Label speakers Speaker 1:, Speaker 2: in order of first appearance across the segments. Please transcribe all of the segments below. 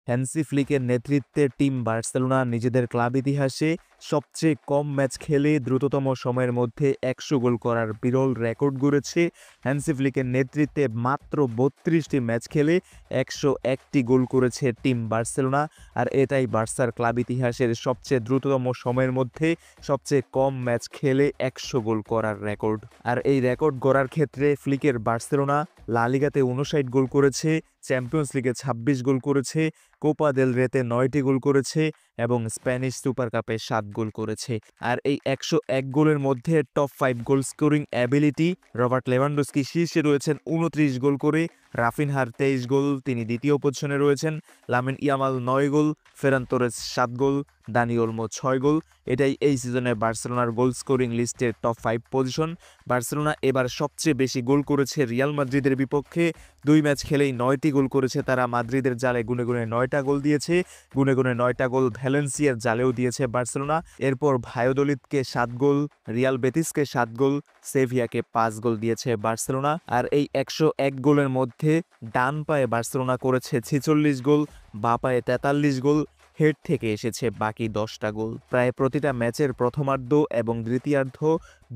Speaker 1: Hansi ফ্লিকের নেতৃত্বে team Barcelona নিজেদের club ইতিহাসে সবচেয়ে কম ম্যাচ খেলে দ্রুততম সময়ের মধ্যে ১০০ গোল করার বিরল রেকর্ড গড়েছে। হ্যান্সি ফ্লিকের নেতৃত্বে মাত্র ৩২টি ম্যাচ খেলে ১০১টি গোল করেছে টিম বার্সেলোনা। আর এটাই বার্সার ক্লাব ইতিহাসের সবচেয়ে দ্রুততম সময়ের মধ্যে সবচেয়ে কম ম্যাচ খেলে ১০০ গোল করার রেকর্ড। আর এই রেকর্ড গড়ার ক্ষেত্রে ফ্লিকের বার্সেলোনা লা লিগাতে ৫৯ গোল করেছে, চ্যাম্পিয়ন্স লিগে ২৬ গোল করেছে, কোপা দেল রেতে ৯টি গোল করেছে এবং স্প্যানিশ সুপার কাপে ৭ গোল করেছে। আর এই ১০১ গোলের মধ্যে top ৫ goal scoring ability Robert Lewandowski শীর্ষে রয়েছেন ২৯ গোল করে, রাফিনহার ২৩ গোল, তিনি দ্বিতীয় পজিশনে রয়েছেন, লামিন ইয়ামাল ৯ গোল, ফেরান তোরেস ৭ গোল, দানি ওলমো ৬ গোল। এটাই এই সিজনে বার্সেলোনার গোল স্কোরিং লিস্টের টপ ৫ পজিশন। বার্সেলোনা এবার সবচেয়ে বেশি গোল করেছে রিয়াল মাদ্রিদের বিপক্ষে। ২ ম্যাচ খেলেই ৯টি গোল করেছে তারা। মাদ্রিদের জালে গুনে গুনে ৯টা গোল দিয়েছে, গুনে গুনে ৯টা গোল ভ্যালেন্সিয়ার জালেও দিয়েছে বার্সেলোনা। এরপর ভায়োদোলিদকে ৭ গোল, রিয়াল বেতিসকে ৭ গোল, সেভিয়াকে ৫ গোল দিয়েছে বার্সেলোনা। আর এই ১০১ গোলের মধ্যে ডান পায়ে বার্সেলোনা করেছে ৪৬ গোল, বাঁ পায়ে ৪৩ গোল, হেড থেকে এসেছে বাকি ১০টা গোল। প্রায় প্রতিটা ম্যাচের প্রথমার্ধ এবং দ্বিতীয়ার্ধ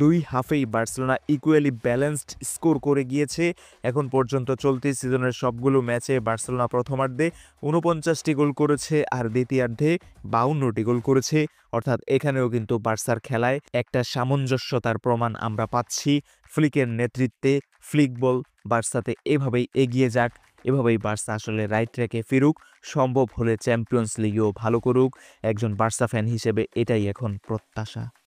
Speaker 1: দুই হাফেই বার্সেলোনা ইকুয়ালি ব্যালেন্সড স্কোর করে গিয়েছে। এখন পর্যন্ত চলতি সিজনের সবগুলো ম্যাচে বার্সেলোনা প্রথমার্ধে ৪৯টি গোল করেছে আর দ্বিতীয়ার্ধে ৫২টি গোল করেছে। অর্থাৎ এখানেও কিন্তু বার্সার খেলায় একটা সামঞ্জস্যতার প্রমাণ আমরা পাচ্ছি। ফ্লিকের নেতৃত্বে ফ্লিক বল বার্সাতে এভাবেই এগিয়ে যাক, এভাবেই বার্সা আসলে রাইট ট্র্যাকে ফিরুক, সম্ভব হলে চ্যাম্পিয়ন্স লিগেও ভালো করুক। একজন বার্সা ফ্যান হিসেবে এটাই এখন প্রত্যাশা।